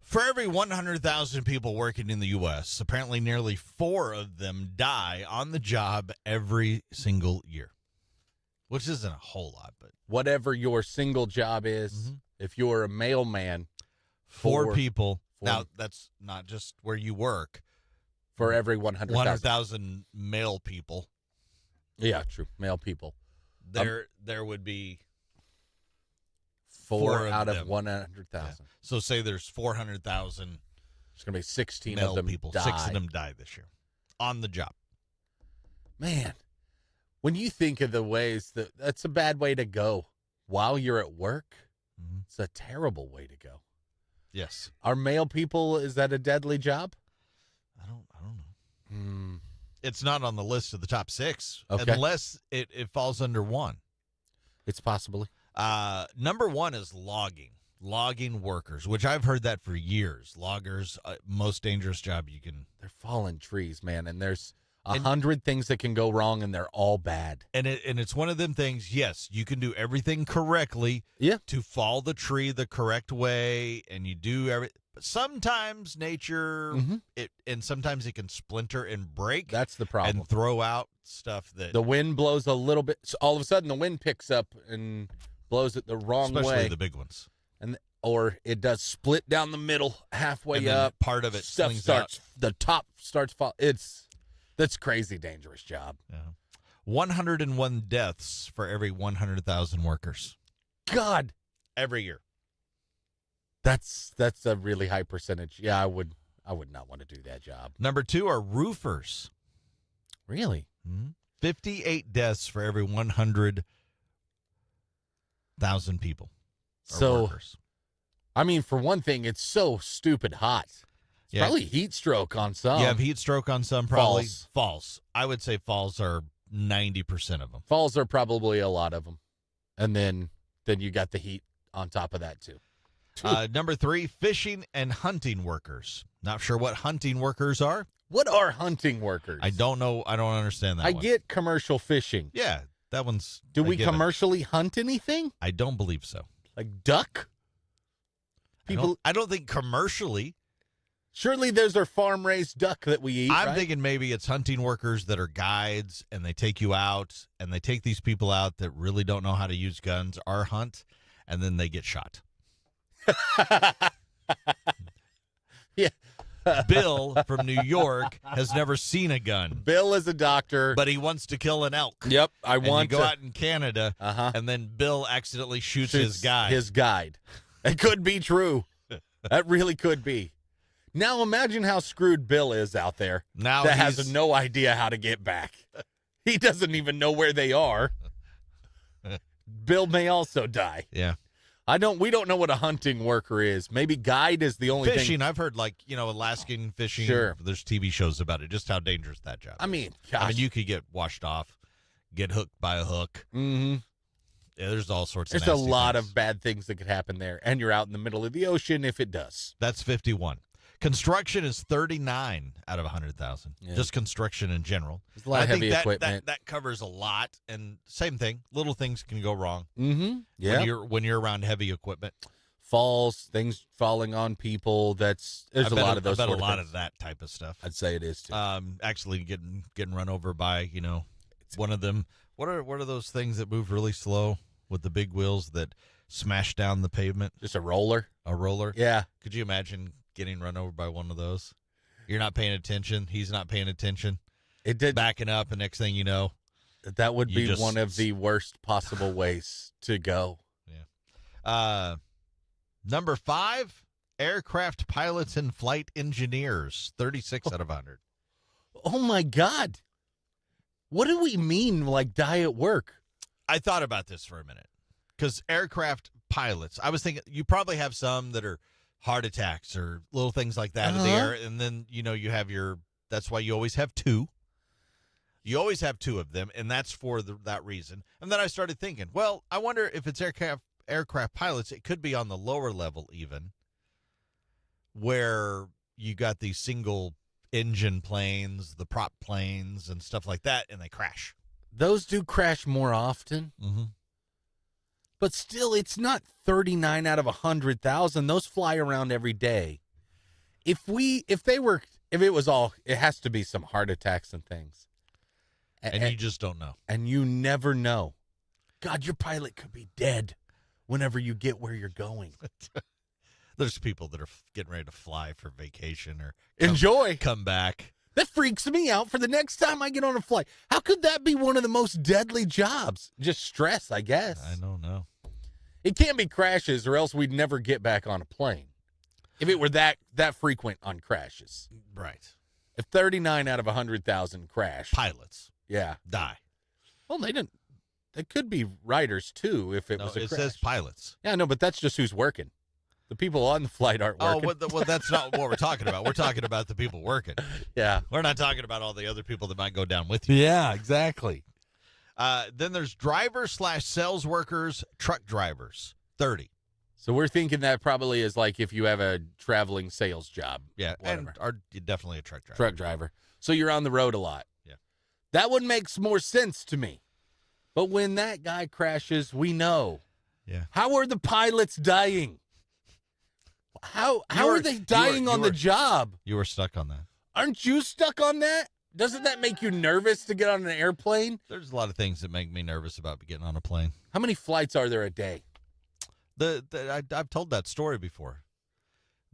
For every 100,000 people working in the U.S., apparently nearly 4 of them die on the job every single year, which isn't a whole lot, but Whatever your single job is, if you're a mailman, 4 people. four- Now, that's not just where you work. for every 100,000. 100,000 male people. Yeah, true. Male people. There would be Four of out of them. 100,000. So say there's 400,000 There's going to be 16 male of them people. die. 6 of them die this year on the job. Man, when you think of the ways that's a bad way to go while you're at work, it's a terrible way to go. Yes. Are male people, is that a deadly job? I don't know. It's not on the list of the top 6 Okay. unless it falls under 1. It's possibly. Number 1 is logging workers, which I've heard that for years. Loggers, most dangerous job you can. They're falling trees, man, and there's 100 things that can go wrong, and they're all bad. And it's one of them things. Yes, you can do everything correctly. Yeah. To fall the tree the correct way, and you do everything. But sometimes nature, and sometimes it can splinter and break. That's the problem. And throw out stuff that The wind blows a little bit. So all of a sudden, the wind picks up and blows it the wrong especially way. the big ones. Or it does split down the middle, halfway And then up. part of it Stuff slings starts. out. The top starts fall. That's crazy dangerous job. Yeah. 101 deaths for every 100,000 workers God, every year. that's a really high percentage. Yeah, I would not want to do that job. Number 2 are roofers. Really? 58 deaths for every 100,000 people. Or So, workers. I mean, for one thing, it's so stupid hot. It's Yeah. probably heat stroke on some. You have heat stroke on some, probably. Falls. False. I would say falls are 90% of them. Falls are probably a lot of them. And then you got the heat on top of that, too. Number 3, fishing and hunting workers. Not sure what hunting workers are. What are hunting workers? I don't know. I don't understand that I one. get commercial fishing. Yeah, that one's. Do I we get it. commercially hunt anything? I don't believe so. Like duck? I don't think commercially. Surely those are farm-raised duck that we eat, I'm right? thinking maybe it's hunting workers that are guides and they take you out and they take these people out that really don't know how to use guns or hunt, and then they get shot. Yeah. Bill from New York has never seen a gun, Bill is a doctor. but he wants to kill an elk. Yep, I And want you go to out in Canada, and then Bill accidentally shoots his guy. His guide. It could be true. That really could be. Now imagine how screwed Bill is out there. Now that he's- has no idea how to get back. He doesn't even know where they are. Bill may also die. Yeah. We don't know what a hunting worker is. Maybe guide is the only Fishing, thing. I've heard, like, Alaskan fishing. Sure. There's TV shows about it, just how dangerous that job is. I mean, I gosh. mean, you could get washed off, get hooked by a hook. Mm-hmm. Yeah, there's all sorts of There's a nasty lot things. of bad things that could happen there. And you're out in the middle of the ocean if it does. That's 51. Construction is 39 out of 100,000. Yeah. Just construction in general. There's a lot of I think heavy that, equipment. That covers a lot. And same thing, little things can go wrong Mm-hmm. Yeah. when you're around heavy equipment. Falls, things falling on people. There's a lot of those. I bet sort a lot things. of that type of stuff. I'd say it is too. Actually getting run over by one of them. What are those things that move really slow with the big wheels that smash down the pavement? Just a roller. A roller. Yeah. Could you imagine getting run over by one of those? You're not paying attention. He's not paying attention. It did. Backing up, and next thing you know, That would You be just- one of the worst possible ways to go. Number 5, aircraft pilots and flight engineers, 36 out of 100. Oh my God. What do we mean, like, die at work? I thought about this for a minute because aircraft pilots, I was thinking you probably have some that are heart attacks or little things like that in the air. And then, you have that's why you always have 2. You always have 2 of them, and that's for that reason. And then I started thinking, well, I wonder if it's aircraft pilots, it could be on the lower level even, where you got these single engine planes, the prop planes and stuff like that, and they crash. Those do crash more often, Mm-hmm. but still, it's not 39 out of 100,000. Those fly around every day. If it was all, it has to be some heart attacks and things. And you just don't know. And you never know. God, your pilot could be dead whenever you get where you're going. There's people that are getting ready to fly for vacation or come back. That freaks me out for the next time I get on a flight. How could that be one of the most deadly jobs? Just stress, I guess. I don't know. It can't be crashes, or else we'd never get back on a plane. If it were that frequent on crashes. Right. If 39 out of 100,000 crash. Pilots. Yeah. Die. Well, they didn't. They could be writers, too, if it was a crash. It says pilots. Yeah, no, but that's just who's working. The people on the flight aren't working. Well, that's not what we're talking about. We're talking about the people working. Yeah. We're not talking about all the other people that might go down with you. Yeah, exactly. Then there's drivers/sales workers, truck drivers, 30. So we're thinking that probably is like if you have a traveling sales job. Yeah, whatever. and are definitely a truck driver. Truck driver. So you're on the road a lot. Yeah. That one makes more sense to me. But when that guy crashes, we know. Yeah. How are the pilots dying? How are they dying on the job? You were stuck on that. Aren't you stuck on that? Doesn't that make you nervous to get on an airplane? There's a lot of things that make me nervous about getting on a plane. How many flights are there a day? I've told that story before.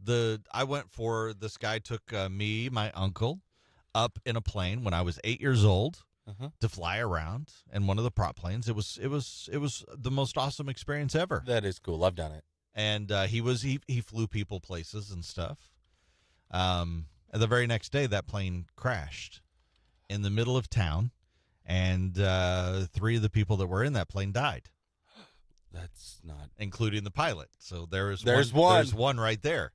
I went for this guy took me, my uncle, up in a plane when I was 8 years old to fly around in one of the prop planes. It was the most awesome experience ever. That is cool. I've done it. And he flew people places and stuff. And the very next day, that plane crashed in the middle of town, and 3 of the people that were in that plane died. That's not including the pilot. So there's one right there.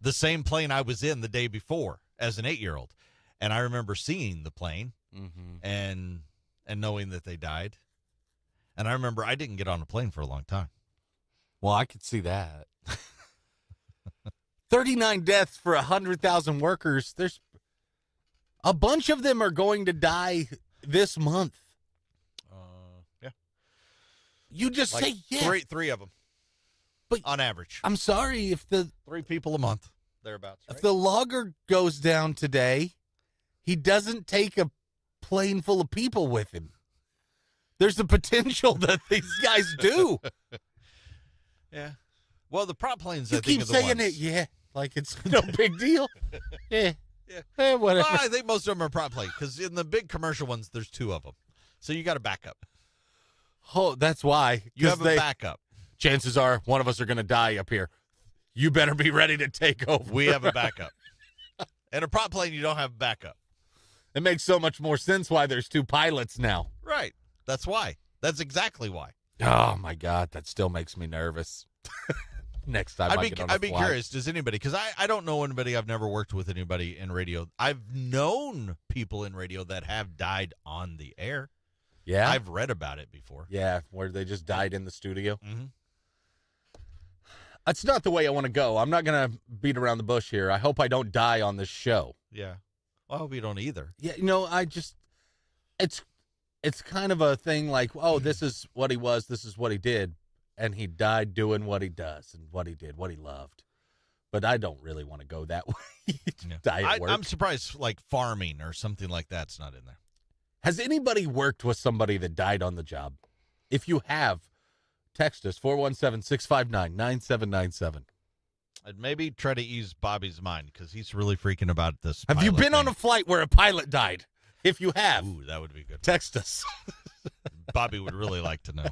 The same plane I was in the day before as an 8-year-old, and I remember seeing the plane and knowing that they died. And I remember I didn't get on a plane for a long time. Well, I could see that. 39 deaths for 100,000 workers. There's a bunch of them are going to die this month. Yeah. You just say yeah. Three of them, but on average. I'm sorry if the 3 people a month thereabouts. Right? If the logger goes down today, he doesn't take a plane full of people with him. There's the potential that these guys do. Yeah. Well, the prop planes. You keep saying it, yeah, like it's no big deal. Yeah. Whatever. Well, I think most of them are prop planes because in the big commercial ones, there's 2 of them, so you got a backup. Oh, that's why you have a backup. Chances are one of us are going to die up here. You better be ready to take over. We have a backup. And a prop plane, you don't have a backup. It makes so much more sense why there's 2 pilots now. Right. That's why. That's exactly why. Oh, my God. That still makes me nervous. Next time I'd be curious. Does anybody, because I don't know anybody, I've never worked with anybody in radio. I've known people in radio that have died on the air. Yeah? I've read about it before. Yeah, where they just died in the studio. Mm-hmm. That's not the way I want to go. I'm not going to beat around the bush here. I hope I don't die on this show. Yeah. Well, I hope you don't either. Yeah, it's kind of a thing like, oh, this is what he was, this is what he did, and he died doing what he does and what he did, what he loved. But I don't really want to go that way. Die at work. I'm surprised, like farming or something like that's not in there. Has anybody worked with somebody that died on the job? If you have, text us, 417-659-9797. I'd maybe try to ease Bobby's mind because he's really freaking about this. Have you been on a flight where a pilot died? If you have, ooh, that would be good. Text us. Bobby would really like to know.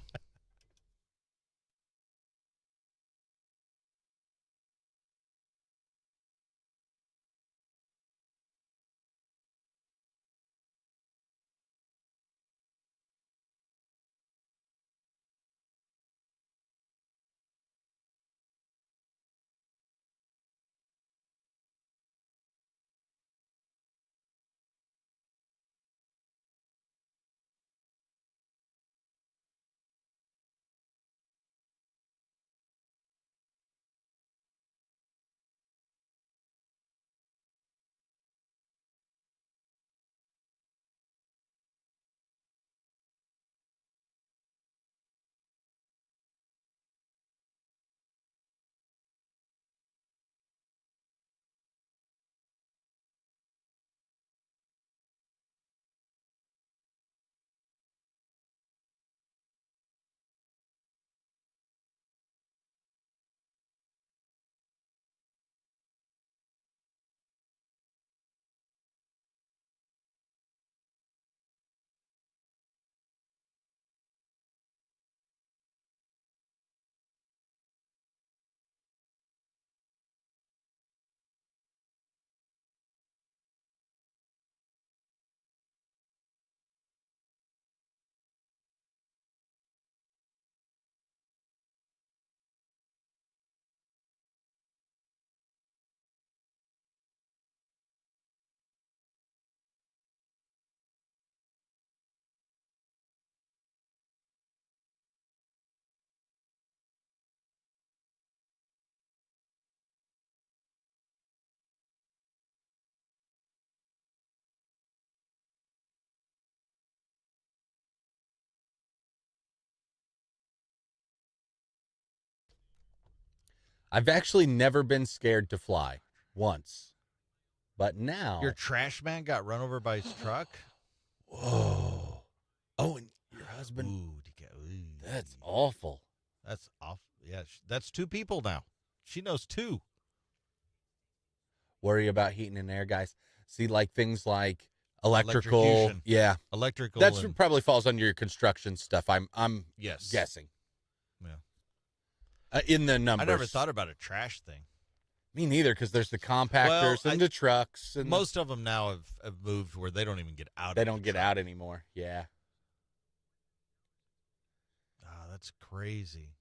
I've actually never been scared to fly once. But now. Your trash man got run over by his truck? Whoa. Oh, and your husband. Ooh. That's awful. That's awful. Yeah, that's 2 people now. She knows 2. Worry about heating and air, guys. See, like things like electrical. Electrocution. Yeah. Electrical. That probably falls under your construction stuff. I'm yes. guessing. Yeah. In the numbers. I never thought about a trash thing. Me neither, because there's the compactors and the trucks. And most of them now have moved where they don't even get out. They don't get out anymore. Yeah. Oh, that's crazy.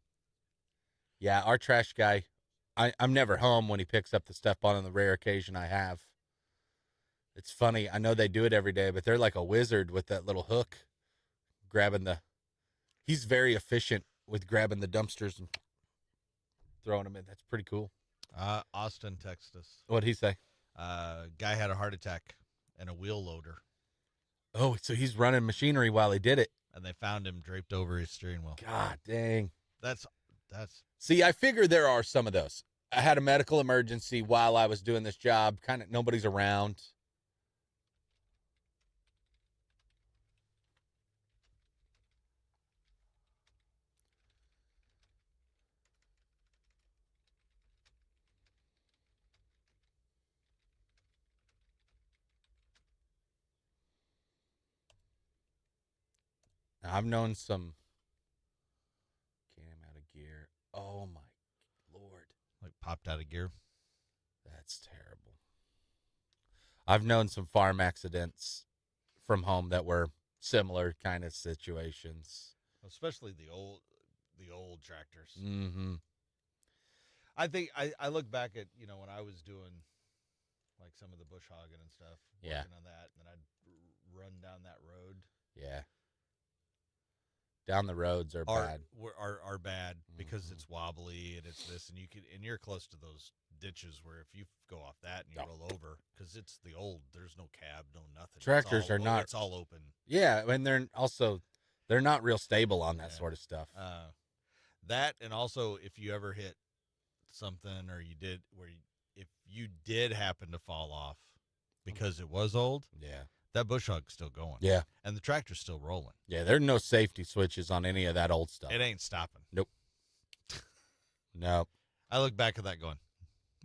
Yeah, our trash guy, I'm never home when he picks up the stuff, on the rare occasion I have. It's funny. I know they do it every day, but they're like a wizard with that little hook, he's very efficient with grabbing the dumpsters and throwing them in. That's pretty cool. Austin texted us. What'd he say? Guy had a heart attack and a wheel loader. Oh, so he's running machinery while he did it. And they found him draped over his steering wheel. God dang. That's. See, I figure there are some of those. I had a medical emergency while I was doing this job. Kind of nobody's around. Now, I've known some cam out of gear. Oh my Lord. Like popped out of gear. That's terrible. I've known some farm accidents from home that were similar kind of situations. Especially the old tractors. Mm-hmm. I think I look back at, when I was doing like some of the bush hogging and stuff, working on that, and then I'd run down that road. Yeah. Down the roads are bad. Are bad because it's wobbly and it's this, and you're close to those ditches where if you go off that and you roll over, because it's the old, there's no cab, no nothing. Tractors are not. It's all open. Yeah, and they're not real stable on that sort of stuff. That, and also if you ever hit something or if you did happen to fall off because it was old, that bush hog's still going. Yeah. And the tractor's still rolling. Yeah, there are no safety switches on any of that old stuff. It ain't stopping. Nope. Nope. I look back at that going,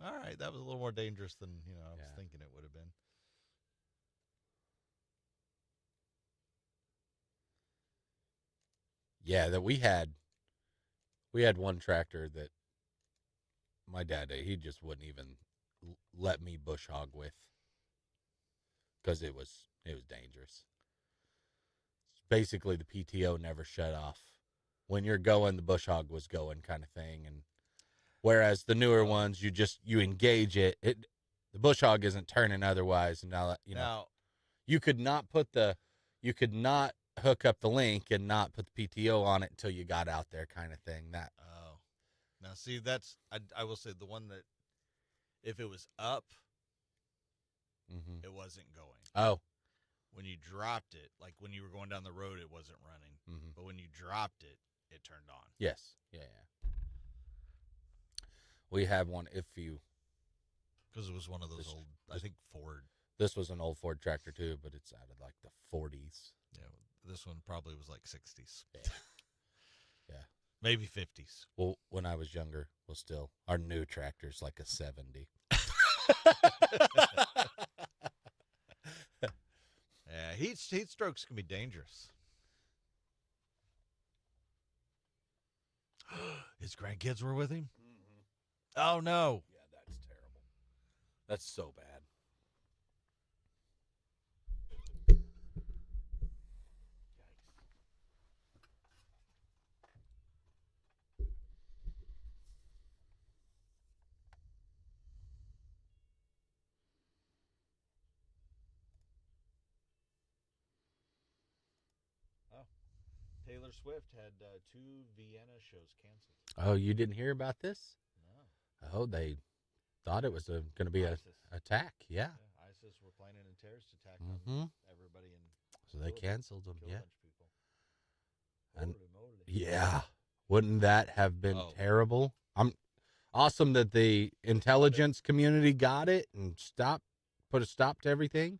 all right, that was a little more dangerous than, I was thinking it would have been. Yeah, that we had one tractor that my dad, he just wouldn't even let me bush hog with because it was dangerous. Basically, the PTO never shut off. When you're going, the bush hog was going, kind of thing. And whereas the newer ones, you engage it. The bush hog isn't turning otherwise. And now you could not hook up the link and not put the PTO on it until you got out there, kind of thing. Now see, that's I will say the one that if it was up, it wasn't going. Oh. When you dropped it, like when you were going down the road, it wasn't running. But when you dropped it, it turned on. Yes. Yeah. We have one because it was one of those old, I think Ford. This was an old Ford tractor too, but it's out of like the 40s. Yeah, this one probably was like 60s. Yeah. Maybe 50s. Well, when I was younger, still our new tractor's like a 70. Yeah, heat strokes can be dangerous. His grandkids were with him? Oh, no. Yeah, that's terrible. That's so bad. Taylor Swift had 2 Vienna shows canceled. Oh, you didn't hear about this? No. Oh, they thought it was going to be an attack. Yeah. ISIS were planning a terrorist attack on everybody. So they canceled them. Yeah. A bunch of people. Yeah. Wouldn't that have been terrible? awesome that the intelligence community got it and put a stop to everything.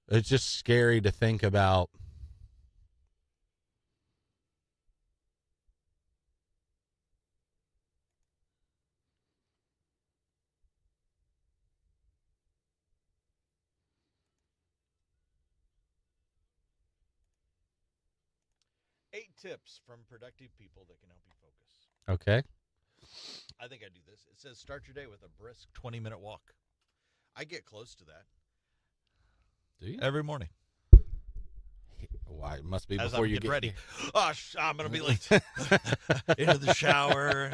It's just scary to think about. Eight tips from productive people that can help you focus. Okay. I think I do this. It says start your day with a brisk 20-minute walk. I get close to that. Do you? Every morning. Why? It must be As before I'm you getting get ready. Oh, I'm going to be late. Into the shower.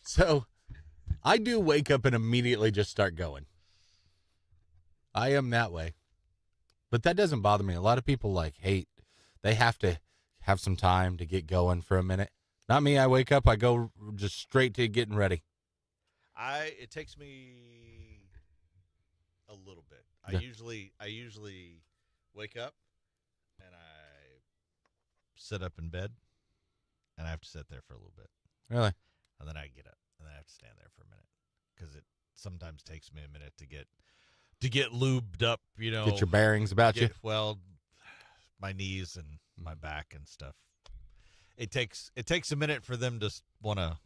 So, I do wake up and immediately just start going. I am that way. But that doesn't bother me. A lot of people hate. They have to have some time to get going for a minute. Not me. I wake up, I go just straight to getting ready. It takes me a little bit. I usually wake up and I sit up in bed and I have to sit there for a little bit. Really? And then I get up and then I have to stand there for a minute because it sometimes takes me a minute to get lubed up, Get your bearings about you. Well, my knees and my back and stuff. It takes a minute for them to want to,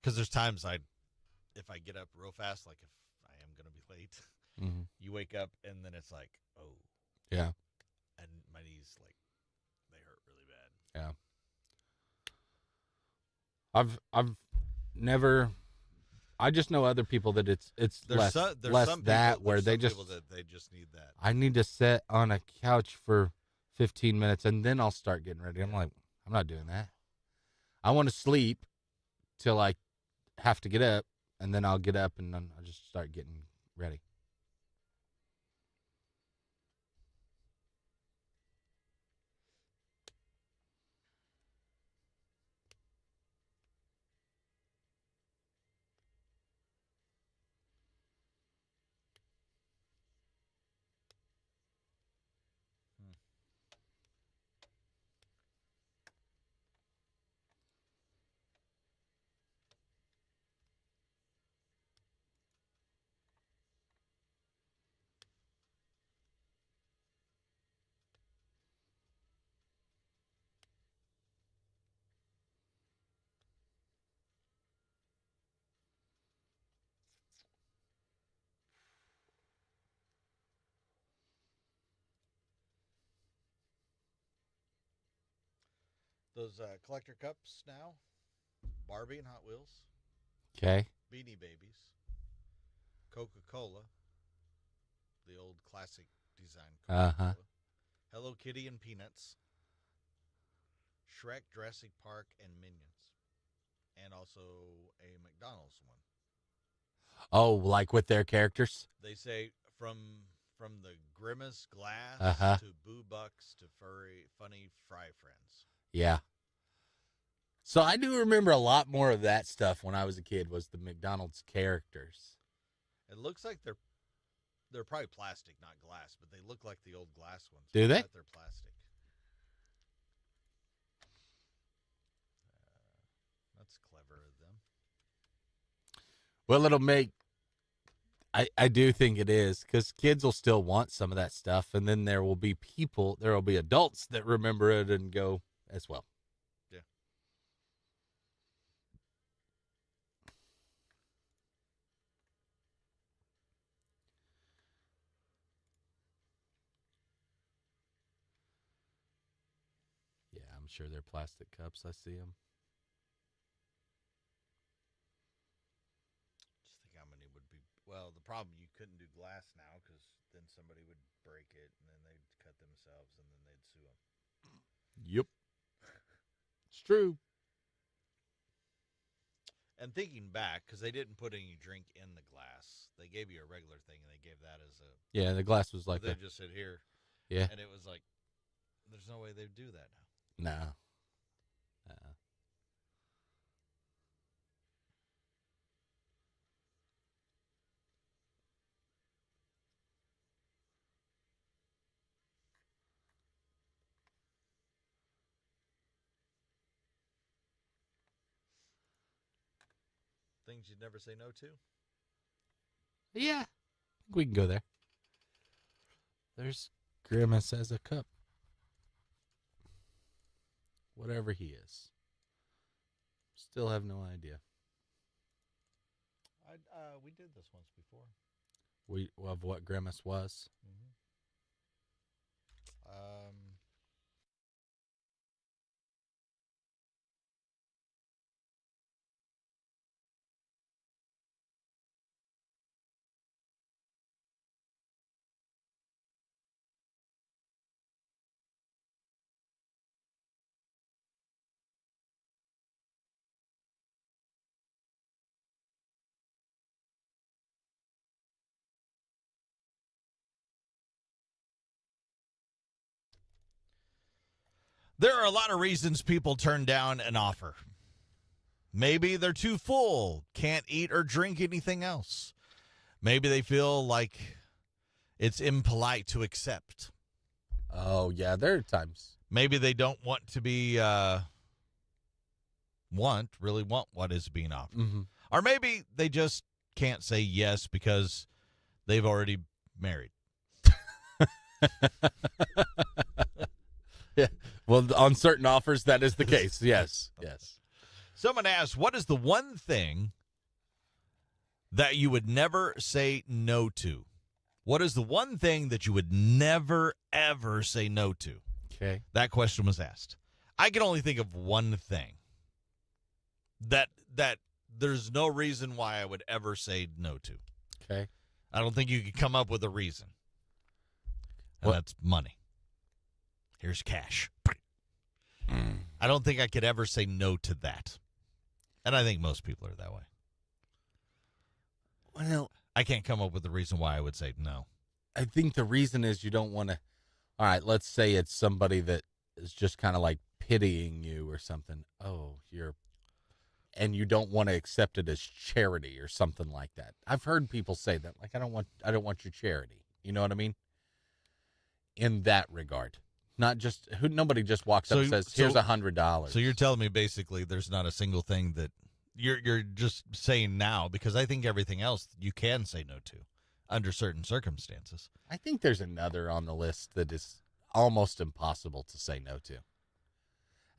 because there's times if I get up real fast, like if I am going to be late, you wake up and then it's like, oh. Yeah. And my knees, they hurt really bad. Yeah. I've never, I just know other people that it's less that where they just need that. I need to sit on a couch for 15 minutes and then I'll start getting ready. I'm like, I'm not doing that. I want to sleep till I have to get up, and then I'll get up and then I'll just start getting ready. Those collector cups now, Barbie and Hot Wheels. Okay. Beanie Babies. Coca-Cola. The old classic design Coca-Cola. Hello Kitty and Peanuts. Shrek, Jurassic Park, and Minions. And also a McDonald's one. Oh, like with their characters? They say from the Grimace Glass to Boo Bucks to Funny Fry Friends. Yeah. So I do remember a lot more of that stuff when I was a kid, was the McDonald's characters. It looks like they're probably plastic, not glass, but they look like the old glass ones. Do they? They're plastic. That's clever of them. Well, it'll make... I do think it is, because kids will still want some of that stuff, and then there will be adults that remember it and go as well. Yeah. Yeah, I'm sure they're plastic cups. I see them. Just think how many would be. Well, the problem, you couldn't do glass now because then somebody would break it and then they'd cut themselves and then they'd sue them. Yep. It's true. And thinking back, because they didn't put any drink in the glass, they gave you a regular thing and they gave that as a. Yeah, the glass was like they just said here. Yeah. And it was like, there's no way they'd do that now. No. Things you'd never say no to? Yeah, I think we can go there. There's Grimace as a cup. Whatever he is. Still have no idea. We did this once before. Of what Grimace was? Mm-hmm. There are a lot of reasons people turn down an offer. Maybe they're too full, can't eat or drink anything else. Maybe they feel like it's impolite to accept. Oh, yeah, there are times. Maybe they don't want to be, want what is being offered. Mm-hmm. Or maybe they just can't say yes because they've already married. Yeah. Well, on certain offers, that is the case. Yes. Yes. Someone asked, what is the one thing that you would never say no to? What is the one thing that you would never, ever say no to? Okay. That question was asked. I can only think of one thing that there's no reason why I would ever say no to. Okay. I don't think you could come up with a reason. And that's money. Here's cash. I don't think I could ever say no to that. And I think most people are that way. Well, I can't come up with a reason why I would say no. I think the reason is you don't want to. All right, let's say it's somebody that is just kind of like pitying you or something. Oh, and you don't want to accept it as charity or something like that. I've heard people say that, like, I don't want your charity. You know what I mean? In that regard. Not just nobody just walks up and says, "Here's $100." So you're telling me basically there's not a single thing that you're just saying now, because I think everything else you can say no to under certain circumstances. I think there's another on the list that is almost impossible to say no to,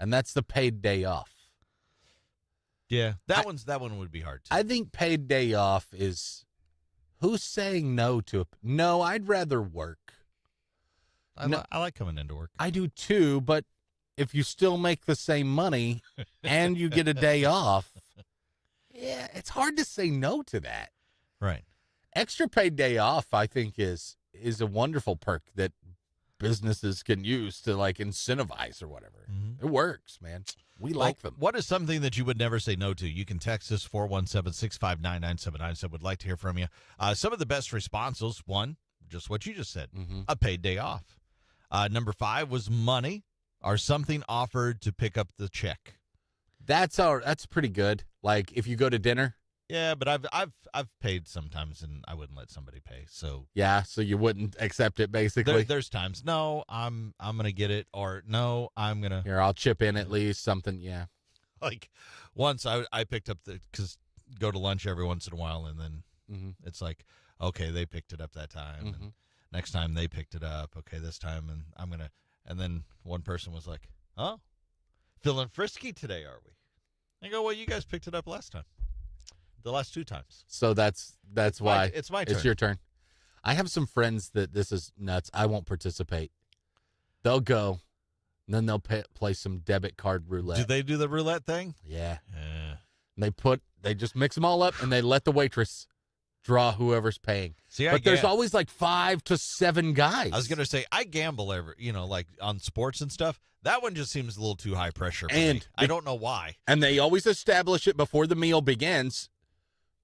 and that's the paid day off. Yeah, that one would be hard too. I think paid day off is who's saying no to it. No, I'd rather work. I like coming into work. I do too, but if you still make the same money and you get a day off, yeah, it's hard to say no to that. Right. Extra paid day off, I think, is a wonderful perk that businesses can use to like incentivize or whatever. Mm-hmm. It works, man. We like them. What is something that you would never say no to? You can text us 417-659-9797. Would like to hear from you. Some of the best responses, one, just what you just said, a paid day off. Number 5 was money or something offered to pick up the check. That's pretty good. Like if you go to dinner. Yeah, but I've paid sometimes and I wouldn't let somebody pay. So yeah, so you wouldn't accept it basically. There's times no, I'm gonna get it, or no, I'm gonna here. I'll chip in at least something. Yeah, like once I picked up because go to lunch every once in a while, and then it's like okay, they picked it up that time. And next time they picked it up. Okay, this time, and I'm going to, and then one person was like, oh, feeling frisky today, are we? I go, well, you guys picked it up last time. The last 2 times. So that's why. It's my turn. It's your turn. I have some friends that this is nuts. I won't participate. They'll go, and then they'll play some debit card roulette. Do they do the roulette thing? Yeah. And they just mix them all up, and they let the waitress draw whoever's paying. But there's always like 5 to 7 guys. I was going to say, I gamble like on sports and stuff. That one just seems a little too high pressure for me. I don't know why. And they always establish it before the meal begins.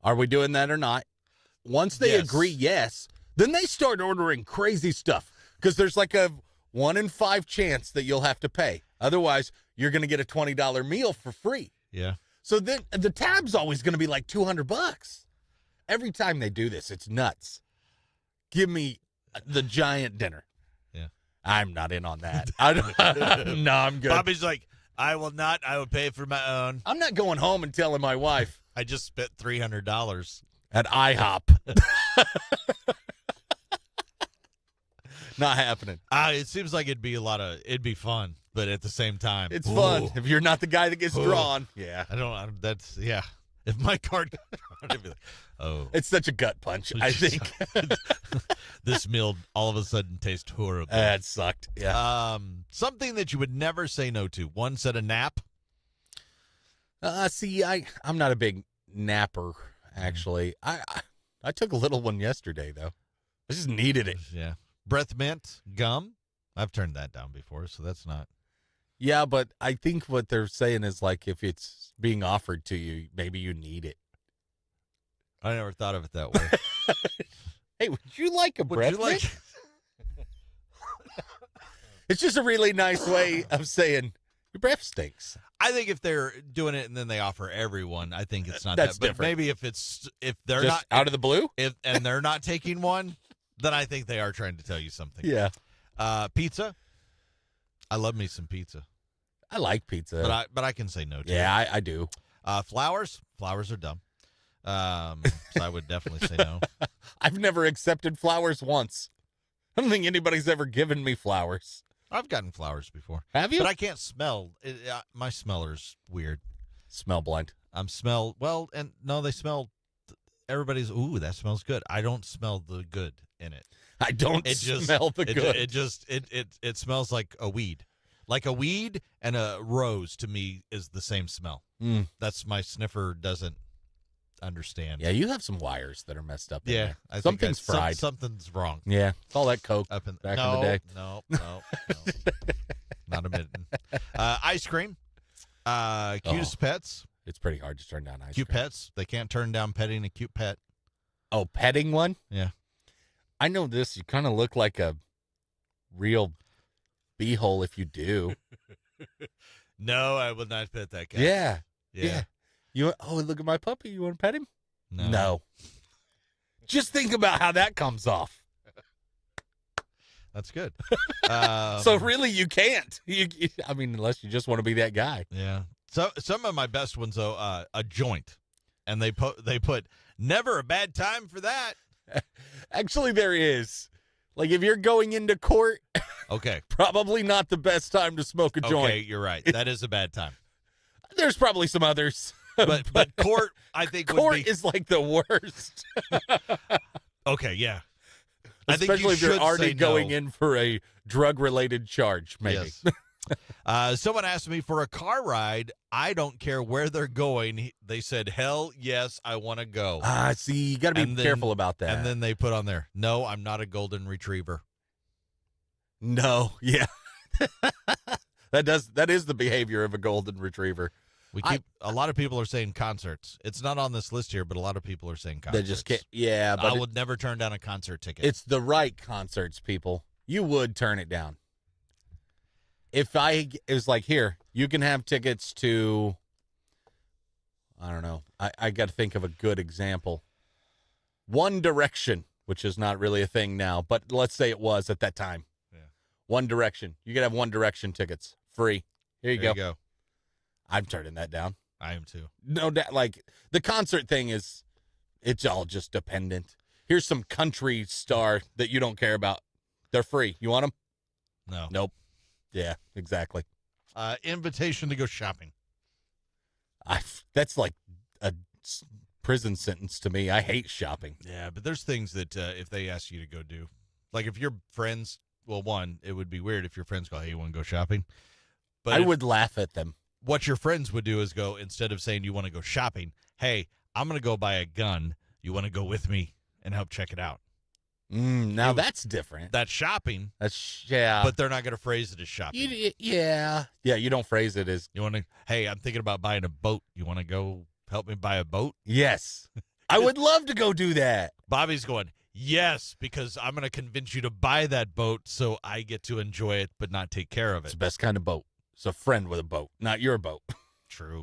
Are we doing that or not? Once they agree yes, then they start ordering crazy stuff because there's like a 1 in 5 chance that you'll have to pay. Otherwise, you're going to get a $20 meal for free. Yeah. So then the tab's always going to be like $200. Every time they do this, it's nuts. Give me the giant dinner. Yeah. I'm not in on that. No, I'm good. Bobby's like, I will not. I will pay for my own. I'm not going home and telling my wife, I just spent $300 at IHOP. Not happening. It seems like it'd be fun, but at the same time, It's fun if you're not the guy that gets drawn. Yeah, yeah. If my card got drawn, I'd be like, oh, it's such a gut punch. I think this meal all of a sudden tastes horrible. That sucked. Yeah. Something that you would never say no to. One said a nap. See, I'm not a big napper. Actually, I took a little one yesterday though. I just needed it. Yeah. Breath mint, gum. I've turned that down before, so that's not. Yeah, but I think what they're saying is like if it's being offered to you, maybe you need it. I never thought of it that way. Hey, would you like a breath mint? Like? It's just a really nice way of saying your breath stinks. I think if they're doing it and then they offer everyone, I think it's not That's that. But different. maybe if they're Just not out of the blue, and they're not taking one, then I think they are trying to tell you something. yeah. Pizza. I love me some pizza, I like pizza, but I can say no to it. yeah, I do. Flowers are dumb. So I would definitely say no. I've never accepted flowers once. I don't think anybody's ever given me flowers. I've gotten flowers before. Have you? But I can't smell. My smeller's weird. Smell blind. They smell. Everybody's, ooh, that smells good. I don't smell the good in it. I don't smell the good. It smells like a weed. Like a weed and a rose to me is the same smell. That's my sniffer doesn't understand. Yeah, you have some wires that are messed up. In there. I think Something's fried. Something's wrong. Yeah, it's all that Coke Back in the day. No. Not a minute. Ice cream. Cutest pets. It's pretty hard to turn down ice Cute cream. pets. They can't turn down petting a cute pet. Oh, petting one? Yeah. I know this. You kind of look like a real beehole if you do. No, I would not pet that cat. Yeah. Look at my puppy. You want to pet him? No. Just think about how that comes off. That's good. So really, you can't. Unless you just want to be that guy. Yeah. So some of my best ones though, a joint, and they put never a bad time for that. Actually, there is. Like if you're going into court, okay, probably not the best time to smoke a joint. Okay, you're right. That is a bad time. There's probably some others, but court, I think court is like the worst. Okay, yeah. Especially if you're already going no. in for a drug-related charge, maybe. Yes. Someone asked me for a car ride. I don't care where they're going. They said, hell yes, I want to go. See, you got to be careful about that. And then they put on there, no, I'm not a golden retriever. No, yeah. That is the behavior of a golden retriever. A lot of people are saying concerts. It's not on this list here, but a lot of people are saying concerts. They just can't. Yeah, but I would never turn down a concert ticket. It's the right concerts, people. You would turn it down. If it was like, here, you can have tickets to, I don't know. I got to think of a good example. One Direction, which is not really a thing now, but let's say it was at that time. Yeah. One Direction. You could have One Direction tickets free. Here you go. I'm turning that down. I am too. No doubt. Like the concert thing it's all just dependent. Here's some country star that you don't care about. They're free. You want them? No. Nope. Yeah, exactly. Invitation to go shopping. That's like a prison sentence to me. I hate shopping. Yeah, but there's things that if they ask you to go do, like if your friends, well, one, it would be weird if your friends go, hey, you want to go shopping? But I would laugh at them. What your friends would do is go, instead of saying you want to go shopping, hey, I'm going to go buy a gun. You want to go with me and help check it out? Now that's different. That's shopping. Yeah. But they're not going to phrase it as shopping. Yeah, you don't phrase it as. You want to, hey, I'm thinking about buying a boat. You want to go help me buy a boat? Yes. I would love to go do that. Bobby's going, yes, because I'm going to convince you to buy that boat so I get to enjoy it but not take care of it. It's the best kind of boat. It's a friend with a boat, not your boat. True.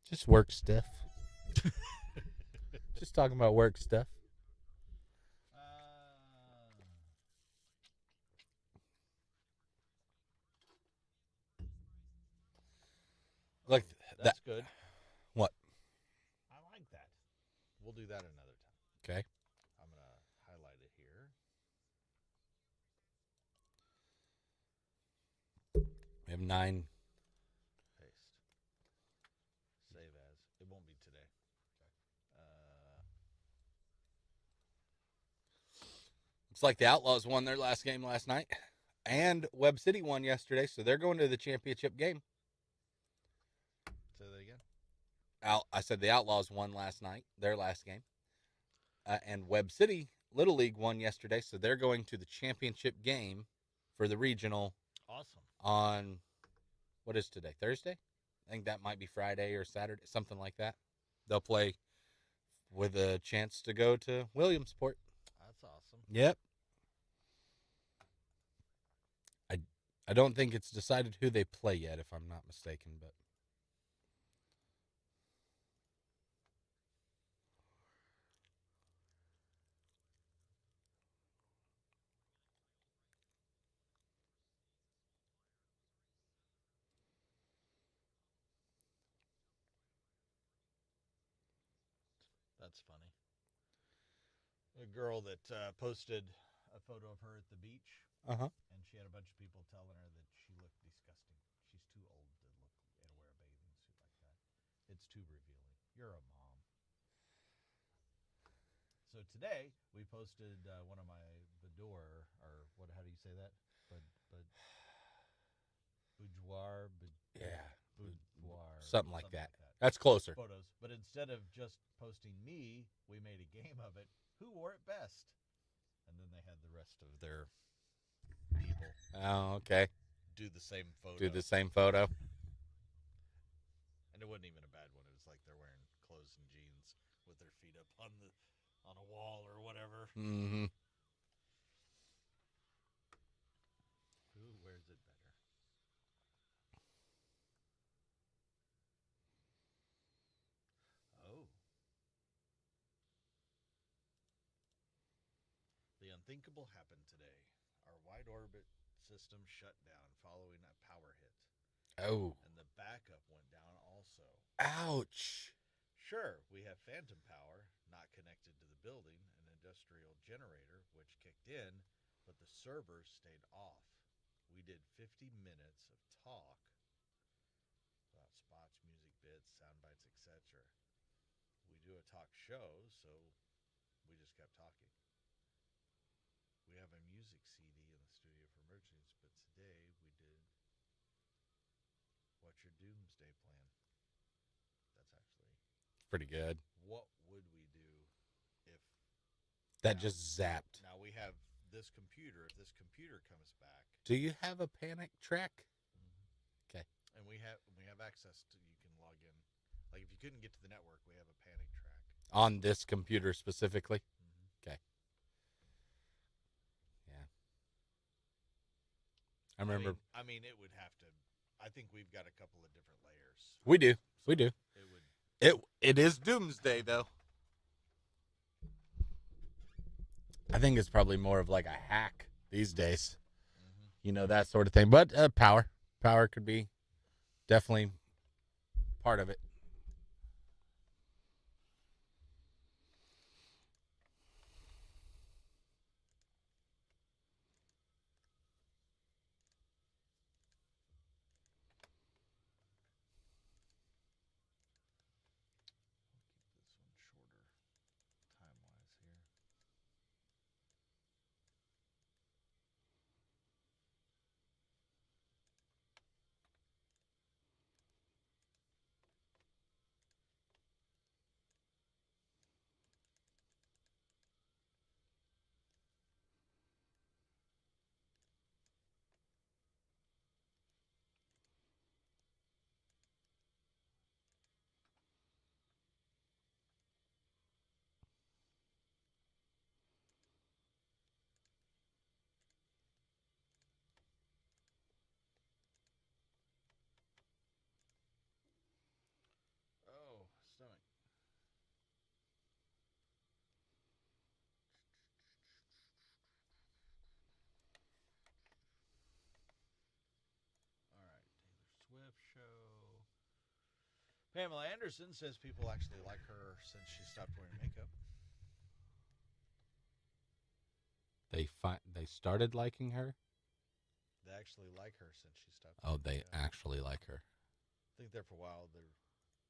Just work stuff. Just talking about work stuff. Like that's good. What? I like that. We'll do that another time. Okay. I'm going to highlight it here. We have 9. Paste. Save as. It won't be today. Looks like the Outlaws won their last game last night. And Webb City won yesterday, so they're going to the championship game. Say that again. I said the Outlaws won last night, their last game. And Webb City Little League won yesterday, so they're going to the championship game for the regional. Awesome. On, what is today? Thursday? I think that might be Friday or Saturday, something like that. They'll play with a chance to go to Williamsport. That's awesome. Yep. I don't think it's decided who they play yet, if I'm not mistaken, but that's funny. A girl that posted a photo of her at the beach. Uh-huh. And she had a bunch of people telling her that she looked disgusting. She's too old to look and wear a bathing suit like that. It's too revealing. You're a mom. So today we posted one of my boudoir, or what? How do you say that? Boudoir. Yeah. Boudoir. Something like that. That's closer. Photos, but instead of just posting me, we made a game of it. Who wore it best? And then they had the rest of their people. Oh, okay. Do the same photo. And it wasn't even a bad one. It was like they're wearing clothes and jeans with their feet up on a wall or whatever. Mm-hmm. Who wears it better? Oh. The unthinkable happened today. Our wide orbit system shut down following a power hit. Oh. And the backup went down also. Ouch. Sure, we have phantom power, not connected to the building, an industrial generator, which kicked in, but the servers stayed off. We did 50 minutes of talk about spots, music bits, sound bites, etc. We do a talk show, so we just kept talking. We have a music CD in the studio for emergencies, but today we did What's Your Doomsday Plan? That's actually pretty good. What would we do if that just zapped? Now we have this computer. If this computer comes back, do you have a panic track? Mm-hmm. Okay. And we have access to, you can log in. Like if you couldn't get to the network, we have a panic track on this computer specifically. Mm-hmm. Okay. Yeah. I remember. I mean, it would have to. I think we've got a couple of different layers. We do. So we do. It would. It is doomsday though. I think it's probably more of like a hack these days. Mm-hmm. You know, that sort of thing. But power could be definitely part of it. Pamela Anderson says people actually like her since she stopped wearing makeup. They started liking her? They actually like her since she stopped. Oh, they actually like her. I think there for a while, for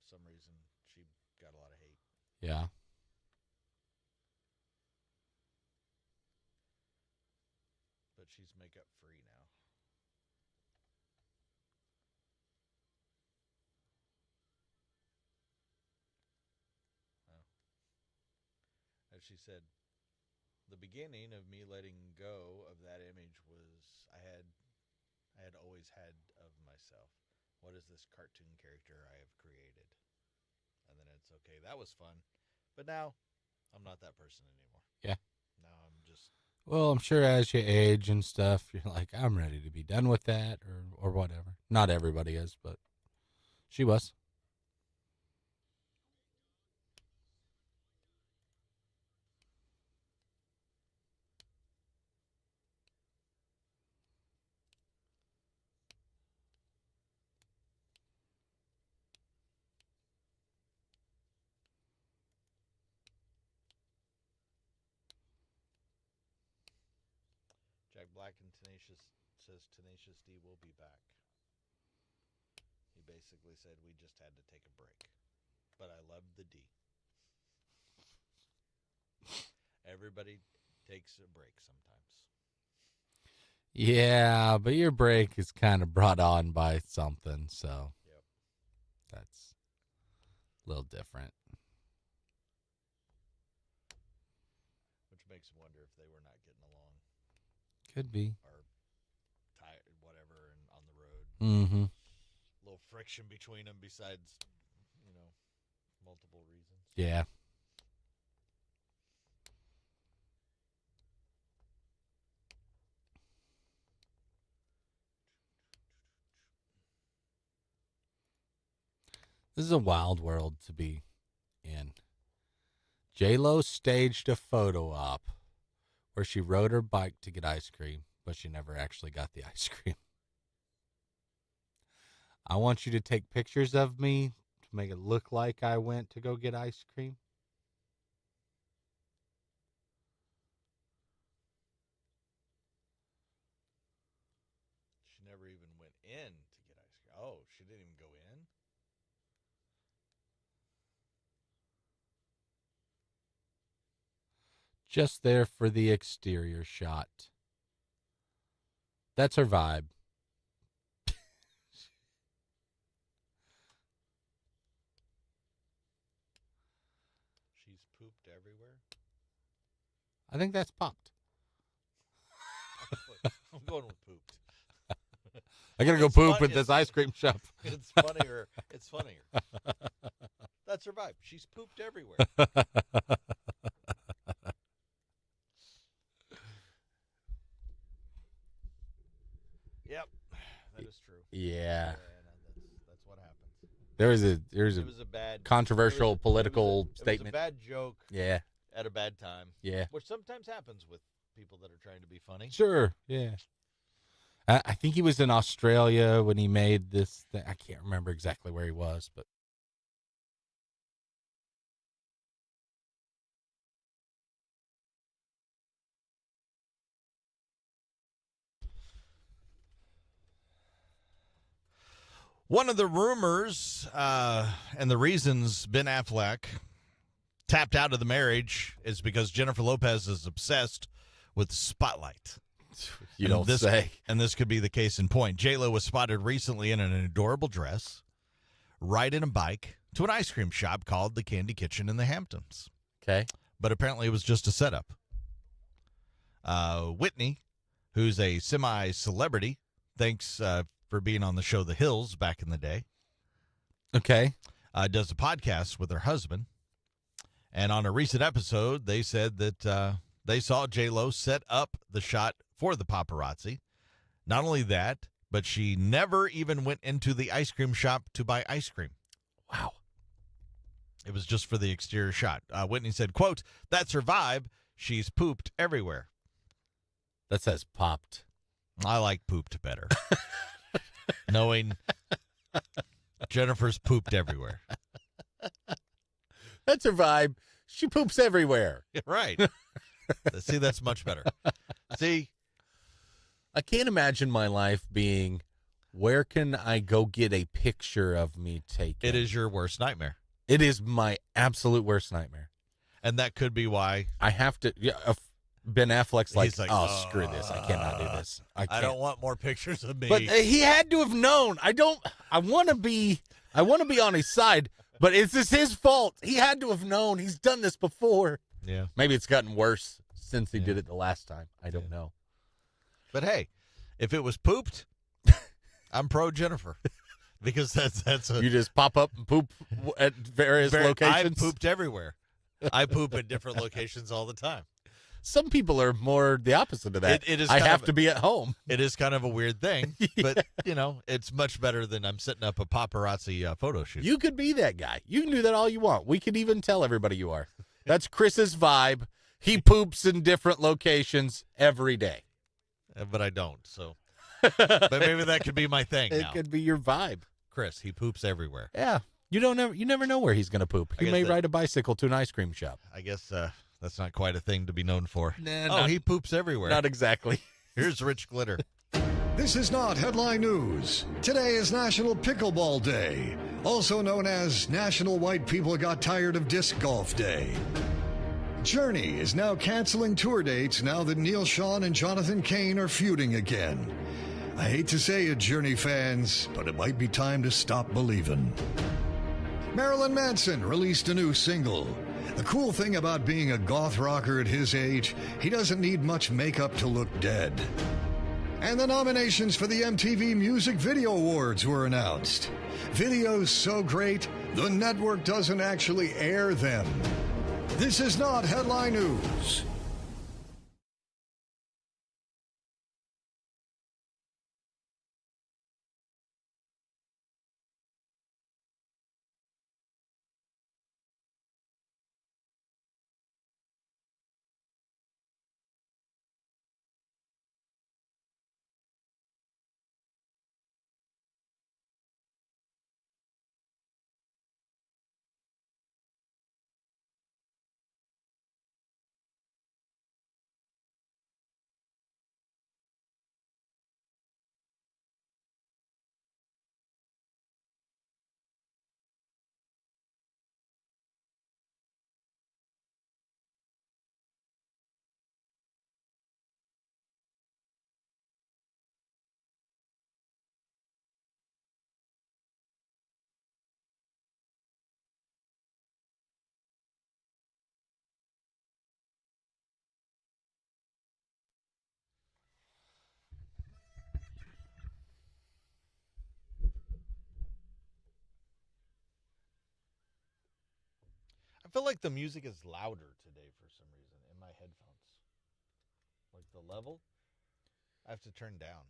some reason, she got a lot of hate. Yeah. But she's makeup free now. As she said, the beginning of me letting go of that image was I had always had of myself. What is this cartoon character I have created? And then it's okay. That was fun. But now I'm not that person anymore. Yeah. Now I'm just. Well, I'm sure as you age and stuff, you're like, I'm ready to be done with that or whatever. Not everybody is, but she was. Jack Black and Tenacious says Tenacious D will be back. He basically said we just had to take a break. But I love the D. Everybody takes a break sometimes. Yeah, but your break is kind of brought on by something, so yep. That's a little different. Which makes me wonder if they were not getting along. Could be. Or tired, whatever, and on the road. Mm-hmm. A little friction between them besides, multiple reasons. Yeah. This is a wild world to be in. J-Lo staged a photo op where she rode her bike to get ice cream, but she never actually got the ice cream. I want you to take pictures of me to make it look like I went to go get ice cream. She never even went in to get ice cream. Oh, she didn't even go in? Just there for the exterior shot. That's her vibe. She's pooped everywhere? I think that's popped. I'm going with pooped. I gotta go poop at this ice cream shop. It's funnier. It's funnier. That's her vibe. She's pooped everywhere. Yep, that is true. Yeah. That's what happens. It was a bad controversial political statement. It was a bad joke. Yeah. At a bad time. Yeah. Which sometimes happens with people that are trying to be funny. Sure. Yeah. I think he was in Australia when he made this thing. I can't remember exactly where he was, but. One of the rumors and the reasons Ben Affleck tapped out of the marriage is because Jennifer Lopez is obsessed with Spotlight. You don't say. And this could be the case in point. J-Lo was spotted recently in an adorable dress, riding a bike to an ice cream shop called the Candy Kitchen in the Hamptons. Okay. But apparently it was just a setup. Whitney, who's a semi-celebrity, thanks for being on the show The Hills back in the day. Okay. Does a podcast with her husband. And on a recent episode, they said that they saw J-Lo set up the shot for the paparazzi. Not only that, but she never even went into the ice cream shop to buy ice cream. Wow. It was just for the exterior shot. Whitney said, quote, "That's her vibe. She's pooped everywhere." That says popped. I like pooped better. Knowing Jennifer's pooped everywhere. That's her vibe. She poops everywhere. Right. See, that's much better. See? I can't imagine my life being, where can I go get a picture of me taken? It is your worst nightmare. It is my absolute worst nightmare. And that could be why. I have to. Yeah, Ben Affleck's like, oh, screw this. I cannot do this. I don't want more pictures of me. But he had to have known. I want to be on his side, but is this his fault? He had to have known. He's done this before. Yeah. Maybe it's gotten worse since he did it the last time. I don't know. But hey, if it was pooped, I'm pro Jennifer. Because that's you just pop up and poop at various locations. I pooped everywhere. I poop at different locations all the time. Some people are more the opposite of that. It is. I have to be at home. It is kind of a weird thing, but it's much better than I'm setting up a paparazzi photo shoot. You could be that guy. You can do that all you want. We could even tell everybody you are. That's Chris's vibe. He poops in different locations every day. But I don't. So, but maybe that could be my thing. It could be your vibe. Chris, he poops everywhere. Yeah, you never know where he's going to poop. He may ride a bicycle to an ice cream shop. I guess that's not quite a thing to be known for. Nah, he poops everywhere. Not exactly. Here's Rich Glitter. This is not headline news. Today is National Pickleball Day, also known as National White People Got Tired of Disc Golf Day. Journey is now canceling tour dates now that Neil Schon and Jonathan Cain are feuding again. I hate to say it, Journey fans, but it might be time to stop believing. Marilyn Manson released a new single. The cool thing about being a goth rocker at his age, he doesn't need much makeup to look dead. And the nominations for the MTV Music Video Awards were announced. Videos so great, the network doesn't actually air them. This is not headline news. I feel like the music is louder today for some reason in my headphones. Like the level, I have to turn down.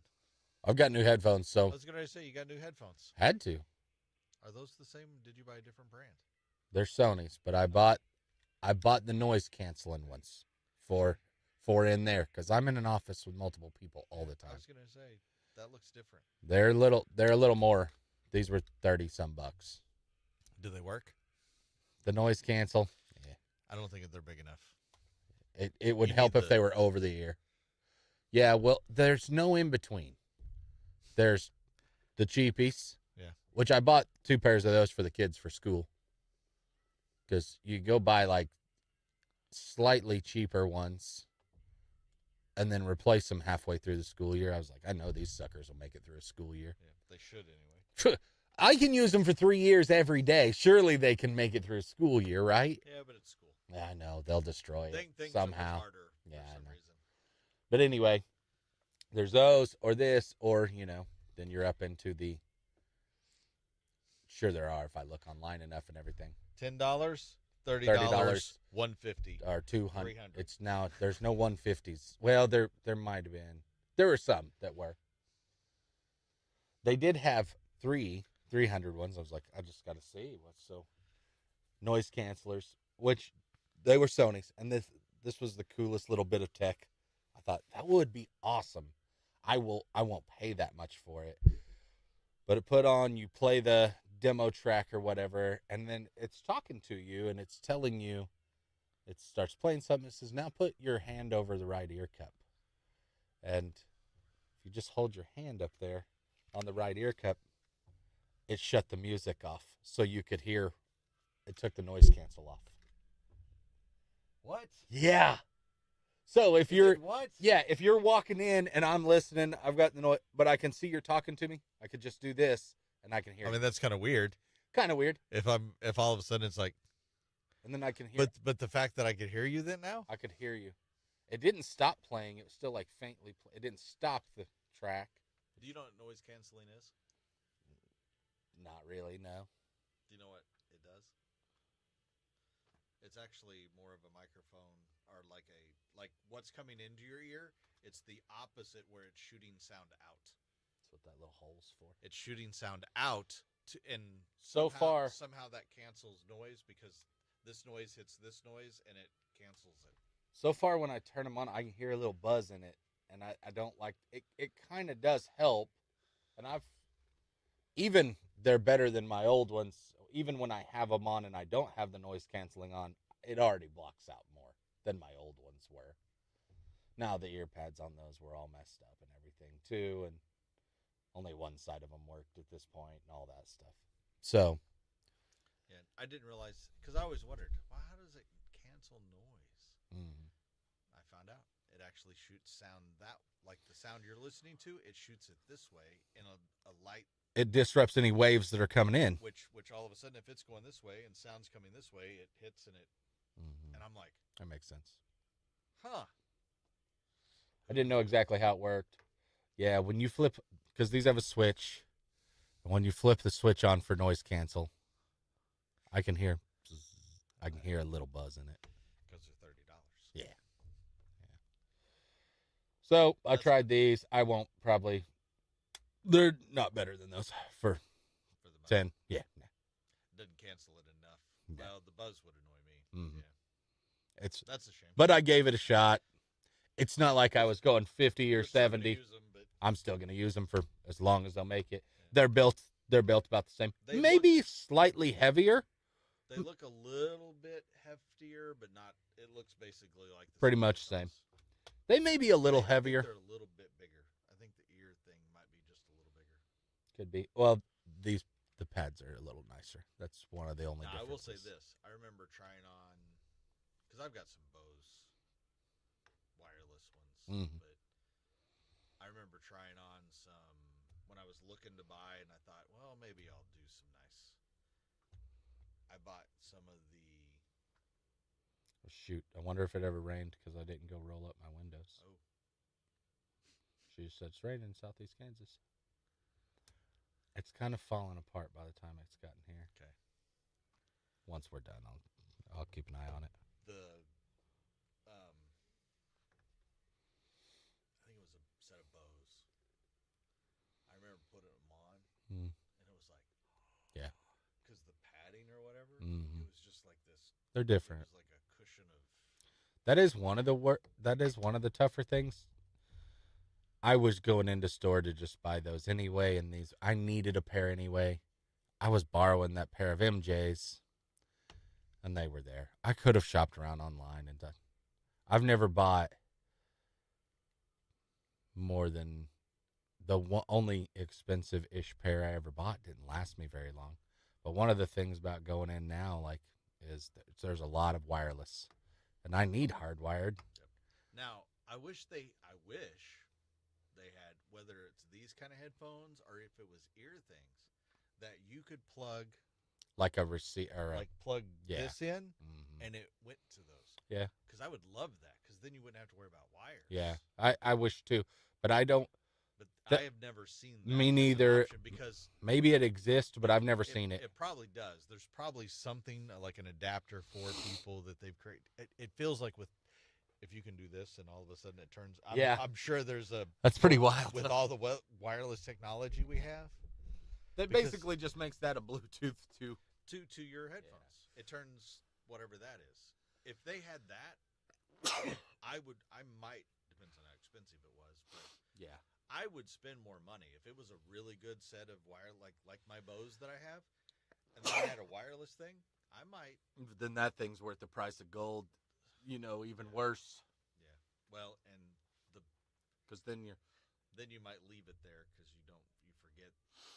I've got new headphones, so. I was going to say, you got new headphones. Had to. Are those the same? Did you buy a different brand? They're Sony's, but I bought the noise canceling ones for in there because I'm in an office with multiple people all the time. I was going to say, that looks different. They're a little more. These were $30-some. Do they work? The noise cancel. Yeah. I don't think they're big enough. It would help if they were over the ear. Yeah, well, there's no in between. There's the cheapies, which I bought 2 pairs of those for the kids for school. Because you go buy like slightly cheaper ones and then replace them halfway through the school year. I was like, I know these suckers will make it through a school year. Yeah, they should anyway. I can use them for 3 years every day. Surely they can make it through a school year, right? Yeah, but it's school. Yeah, I know. They'll destroy it Things somehow. Are harder for some reason. But anyway, there's those or this or, then you're up into the, sure there are if I look online enough and everything. $10, $30, $150 or $200. $300. It's now, there's no 150s. Well, there might have been. There were some that were. They did have 300 ones. I was like, I just got to see what's so. Noise cancelers, which they were Sony's, and this was the coolest little bit of tech. I thought that would be awesome. I won't pay that much for it. But it put on, you play the demo track or whatever, and then it's talking to you and it's telling you, it starts playing something. It says, now put your hand over the right ear cup. And if you just hold your hand up there on the right ear cup, it shut the music off so you could hear. It took the noise cancel off. What? Yeah. So if you're what? Yeah, if you're walking in and I'm listening, I've got the noise, but I can see you're talking to me. I could just do this and I can hear. I mean, that's kind of weird. Kind of weird. If all of a sudden it's like, and then I can hear. But the fact that I could hear you then now, I could hear you. It didn't stop playing. It was still like faintly. It didn't stop the track. Do you know what noise canceling is? Not really. No. Do you know what it does? It's actually more of a microphone or like what's coming into your ear. It's the opposite where it's shooting sound out. That's what that little hole's for. It's shooting sound out and somehow that cancels noise because this noise hits this noise and it cancels it. So far, when I turn them on, I can hear a little buzz in it, and I don't like it. It kind of does help, and they're better than my old ones. Even when I have them on and I don't have the noise canceling on, it already blocks out more than my old ones were. Now the ear pads on those were all messed up and everything too, and only one side of them worked at this point and all that stuff. So, yeah, I didn't realize because I always wondered, well, how does it cancel noise? Mm-hmm. I found out it actually shoots sound like the sound you're listening to. It shoots it this way in a light. It disrupts any waves that are coming in. Which all of a sudden, if it's going this way and sound's coming this way, it hits and it. Mm-hmm. And I'm like, that makes sense. Huh. I didn't know exactly how it worked. Yeah, when you flip, because these have a switch, and when you flip the switch on for noise cancel, I can hear a little buzz in it. Because they're $30. Yeah. So I tried these. I won't probably. They're not better than those for the money. 10. Yeah. Nah. Doesn't cancel it enough. Yeah. Well, the buzz would annoy me. Mm-hmm. Yeah. That's a shame. But I gave it a shot. It's not like I was going 50 or 70. Use them, but I'm still going to use them for as long as they'll make it. Yeah. They're built about the same. Maybe slightly heavier. They look a little bit heftier, but not. It looks basically like pretty much the same. They may be a little heavier. They're a little bit bigger. I think the ear thing might be just a little bigger. Could be. Well, the pads are a little nicer. That's one of the only differences. I will say this. I remember trying on, because I've got some Bose wireless ones, mm-hmm. but I remember trying on some when I was looking to buy, and I thought, well, maybe I'll do some nice. I bought some of the. Oh, shoot, I wonder if it ever rained because I didn't go roll up my windows. Oh. She said it's raining in southeast Kansas. It's kind of falling apart by the time it's gotten here. Okay. Once we're done, I'll keep an eye on it. I think it was a set of Bose. I remember putting them on, and it was like, yeah, because the padding or whatever, mm-hmm. it was just like this. They're different. It was like a cushion of. That is one of the tougher things. I was going into store to just buy those anyway, and I needed a pair anyway. I was borrowing that pair of MJs, and they were there. I could have shopped around online and done. I've never bought more than only expensive-ish pair I ever bought didn't last me very long. But one of the things about going in now, is there's a lot of wireless, and I need hardwired. Now, I wish they had, whether it's these kind of headphones or if it was ear things, that you could plug like a receiver, plug this in, mm-hmm. and it went to those. Yeah, because I would love that, because then you wouldn't have to worry about wires. Yeah, I wish too, but I don't. But I have never seen that. Me neither. Because maybe it exists, but I've never seen it. It probably does. There's probably something like an adapter for people that they've created. It feels like if you can do this and all of a sudden it turns. I'm sure there's That's pretty wild with all the wireless technology we have. That basically just makes that a Bluetooth to your headphones. Yeah. It turns whatever that is. If they had that, I might, depends on how expensive it was, but yeah, I would spend more money if it was a really good set of wire like my Bose that I have. and then I had a wireless thing, I might. Then that thing's worth the price of gold. Even worse. Yeah. Well, and because then you might leave it there because you forget,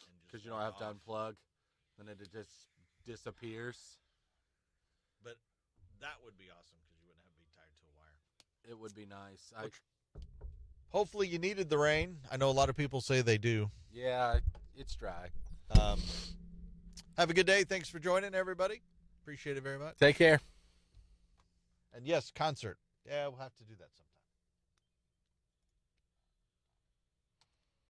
and just because you don't have to unplug, then it just disappears. But that would be awesome because you wouldn't have to be tied to a wire. It would be nice. Hopefully you needed the rain. I know a lot of people say they do. Yeah, it's dry. Have a good day. Thanks for joining, everybody. Appreciate it very much. Take care. And yes, concert. Yeah, we'll have to do that sometime.